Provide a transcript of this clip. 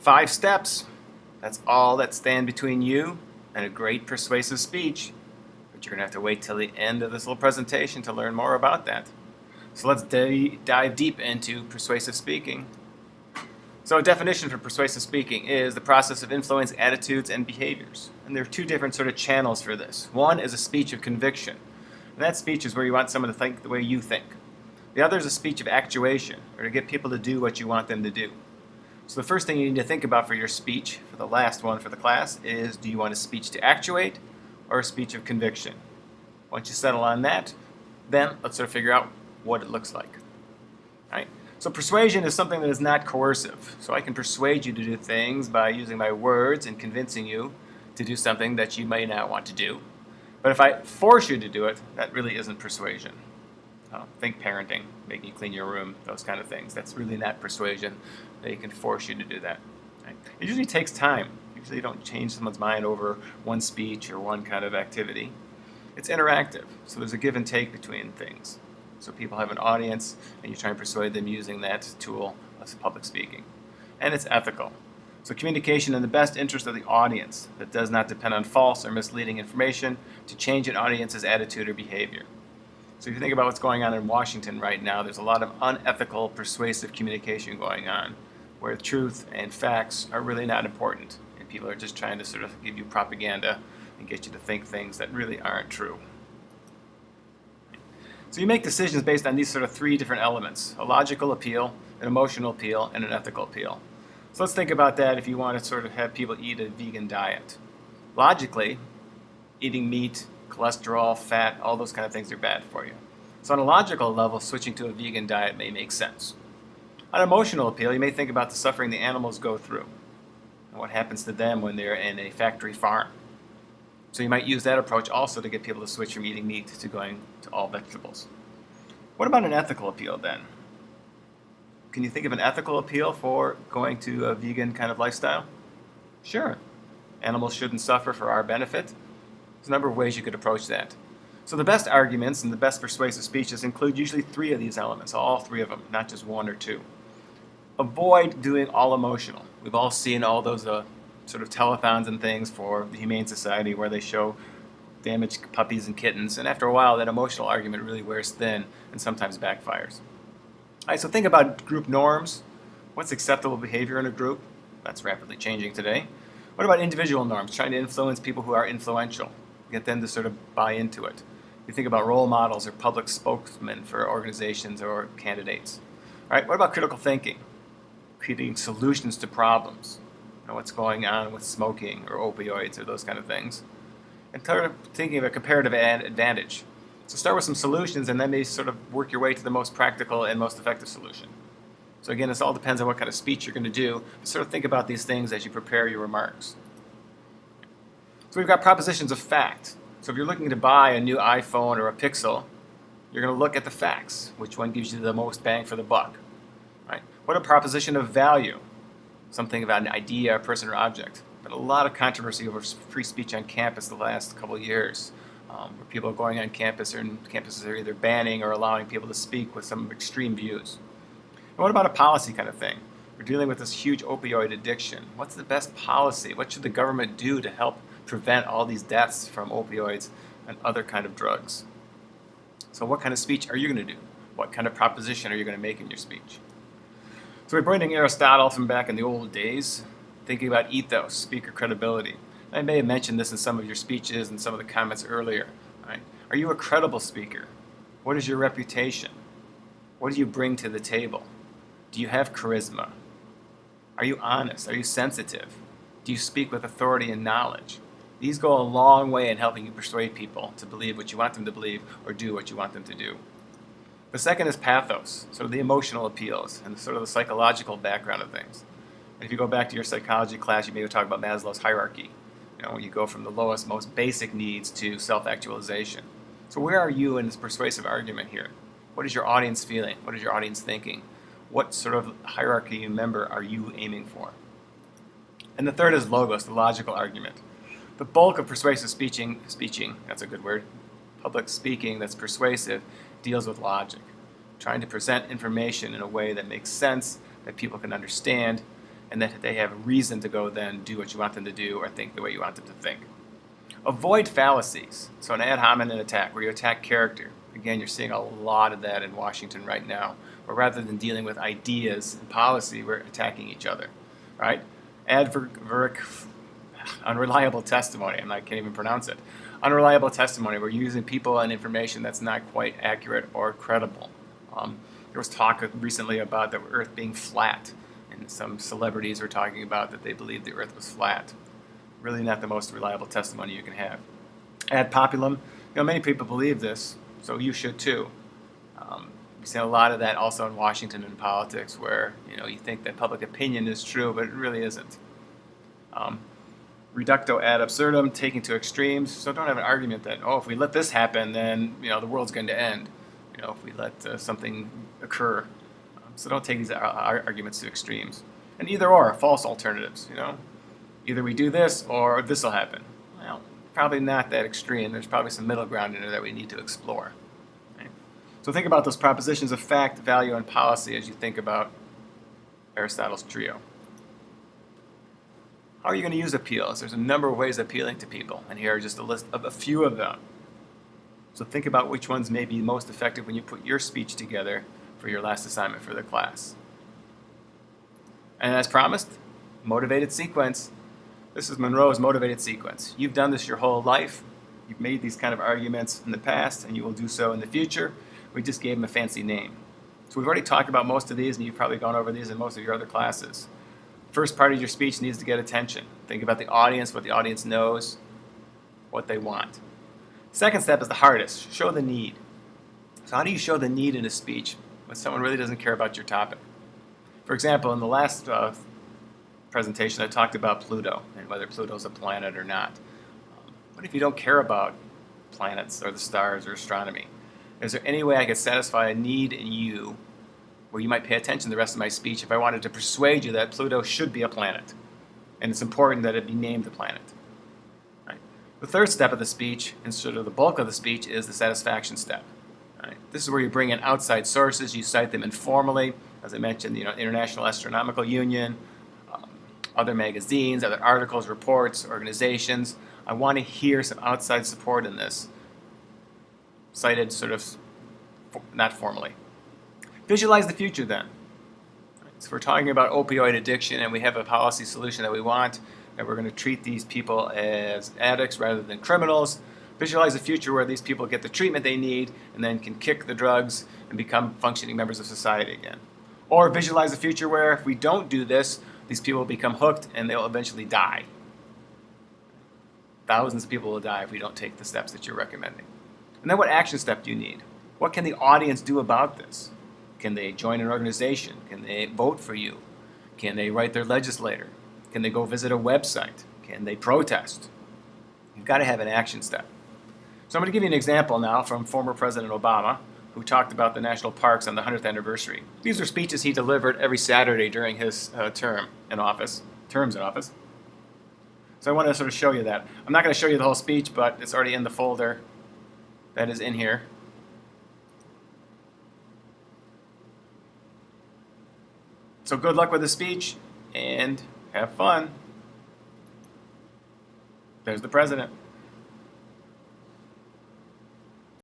5 steps. That's all that stand between you and a great persuasive speech. But you're going to have to wait till the end of this little presentation to learn more about that. So let's dive deep into persuasive speaking. So a definition for persuasive speaking is the process of influencing attitudes and behaviors. And there are 2 different sort of channels for this. One is a speech of conviction. And that speech is where you want someone to think the way you think. The other is a speech of actuation, or to get people to do what you want them to do. So the first thing you need to think about for your speech, for the last one for the class, is do you want a speech to actuate or a speech of conviction? Once you settle on that, then let's sort of figure out what it looks like. All right? So persuasion is something that is not coercive. So I can persuade you to do things by using my words and convincing you to do something that you may not want to do. But if I force you to do it, that really isn't persuasion. Think parenting, making you clean your room, those kind of things. That's really not persuasion. They can force you to do that. Right? It usually takes time. Usually you don't change someone's mind over one speech or one kind of activity. It's interactive, so there's a give and take between things. So people have an audience, and you try and persuade them using that tool of public speaking. And it's ethical. So communication in the best interest of the audience that does not depend on false or misleading information to change an audience's attitude or behavior. So if you think about what's going on in Washington right now, there's a lot of unethical, persuasive communication going on where truth and facts are really not important. And people are just trying to sort of give you propaganda and get you to think things that really aren't true. So you make decisions based on these sort of 3 different elements: a logical appeal, an emotional appeal, and an ethical appeal. So let's think about that if you want to sort of have people eat a vegan diet. Logically, eating meat, cholesterol, fat, all those kind of things are bad for you. So on a logical level, switching to a vegan diet may make sense. On emotional appeal, you may think about the suffering the animals go through and what happens to them when they're in a factory farm. So you might use that approach also to get people to switch from eating meat to going to all vegetables. What about an ethical appeal then? Can you think of an ethical appeal for going to a vegan kind of lifestyle? Sure. Animals shouldn't suffer for our benefit. There's a number of ways you could approach that. So the best arguments and the best persuasive speeches include usually 3 of these elements, all 3 of them, not just 1 or 2. Avoid doing all emotional. We've all seen all those sort of telethons and things for the Humane Society where they show damaged puppies and kittens, and after a while that emotional argument really wears thin and sometimes backfires. All right, so think about group norms. What's acceptable behavior in a group? That's rapidly changing today. What about individual norms, trying to influence people who are influential? Get them to sort of buy into it. You think about role models or public spokesmen for organizations or candidates. All right, what about critical thinking? Creating solutions to problems. You know, what's going on with smoking or opioids or those kind of things. And thinking of a comparative advantage. So start with some solutions and then maybe sort of work your way to the most practical and most effective solution. So again, this all depends on what kind of speech you're going to do. Sort of think about these things as you prepare your remarks. So we've got propositions of fact. So if you're looking to buy a new iPhone or a Pixel, you're going to look at the facts. Which one gives you the most bang for the buck? Right? What a proposition of value? Something about an idea, a person, or object. Been a lot of controversy over free speech on campus the last couple of years, where people are going on campus, or campuses are either banning or allowing people to speak with some extreme views. And what about a policy kind of thing? We're dealing with this huge opioid addiction. What's the best policy? What should the government do to help prevent all these deaths from opioids and other kind of drugs? So what kind of speech are you going to do? What kind of proposition are you going to make in your speech? So we're bringing Aristotle from back in the old days, thinking about ethos, speaker credibility. I may have mentioned this in some of your speeches and some of the comments earlier. Right? Are you a credible speaker? What is your reputation? What do you bring to the table? Do you have charisma? Are you honest? Are you sensitive? Do you speak with authority and knowledge? These go a long way in helping you persuade people to believe what you want them to believe or do what you want them to do. The second is pathos, sort of the emotional appeals and sort of the psychological background of things. And if you go back to your psychology class, you may talk about Maslow's hierarchy. You know, when you go from the lowest, most basic needs to self-actualization. So where are you in this persuasive argument here? What is your audience feeling? What is your audience thinking? What sort of hierarchy member are you aiming for? And the third is logos, the logical argument. The bulk of persuasive speaking, that's a good word, public speaking that's persuasive, deals with logic. Trying to present information in a way that makes sense, that people can understand, and that they have a reason to go then do what you want them to do or think the way you want them to think. Avoid fallacies. So an ad hominem attack, where you attack character. Again, you're seeing a lot of that in Washington right now. But rather than dealing with ideas and policy, we're attacking each other, right? Unreliable testimony. I can't even pronounce it. Unreliable testimony. We're using people and information that's not quite accurate or credible. There was talk recently about the Earth being flat, and some celebrities were talking about that they believed the Earth was flat. Really not the most reliable testimony you can have. Ad populum. Many people believe this, so you should too. We've seen a lot of that also in Washington and politics, where you think that public opinion is true, but it really isn't. Reducto ad absurdum, taking to extremes. So don't have an argument that, if we let this happen, then the world's going to end. If we let something occur. So don't take these arguments to extremes. And either or, false alternatives. Either we do this or this will happen. Well, probably not that extreme. There's probably some middle ground in there that we need to explore. Right? So think about those propositions of fact, value, and policy as you think about Aristotle's trio. How are you going to use appeals? There's a number of ways of appealing to people, and here are just a list of a few of them. So think about which ones may be most effective when you put your speech together for your last assignment for the class. And as promised, motivated sequence. This is Monroe's motivated sequence. You've done this your whole life. You've made these kind of arguments in the past, and you will do so in the future. We just gave them a fancy name. So we've already talked about most of these, and you've probably gone over these in most of your other classes. First part of your speech needs to get attention. Think about the audience, what the audience knows, what they want. Second step is the hardest. Show the need. So how do you show the need in a speech when someone really doesn't care about your topic? For example, in the last presentation, I talked about Pluto and whether Pluto's a planet or not. What if you don't care about planets or the stars or astronomy? Is there any way I could satisfy a need in you where you might pay attention to the rest of my speech if I wanted to persuade you that Pluto should be a planet and it's important that it be named a planet? Right? The third step of the speech, and sort of the bulk of the speech, is the satisfaction step. Right? This is where you bring in outside sources, you cite them informally, as I mentioned, International Astronomical Union, other magazines, other articles, reports, organizations. I want to hear some outside support in this, cited sort of not formally. Visualize the future then. So we're talking about opioid addiction, and we have a policy solution that we want, and we're going to treat these people as addicts rather than criminals. Visualize a future where these people get the treatment they need and then can kick the drugs and become functioning members of society again. Or visualize a future where if we don't do this, these people will become hooked and they'll eventually die. Thousands of people will die if we don't take the steps that you're recommending. And then what action step do you need? What can the audience do about this? Can they join an organization? Can they vote for you? Can they write their legislator? Can they go visit a website? Can they protest? You've got to have an action step. So I'm going to give you an example now from former President Obama, who talked about the national parks on the 100th anniversary. These are speeches he delivered every Saturday during his terms in office. So I want to sort of show you that. I'm not going to show you the whole speech, but it's already in the folder that is in here. So good luck with the speech, and have fun. There's the president.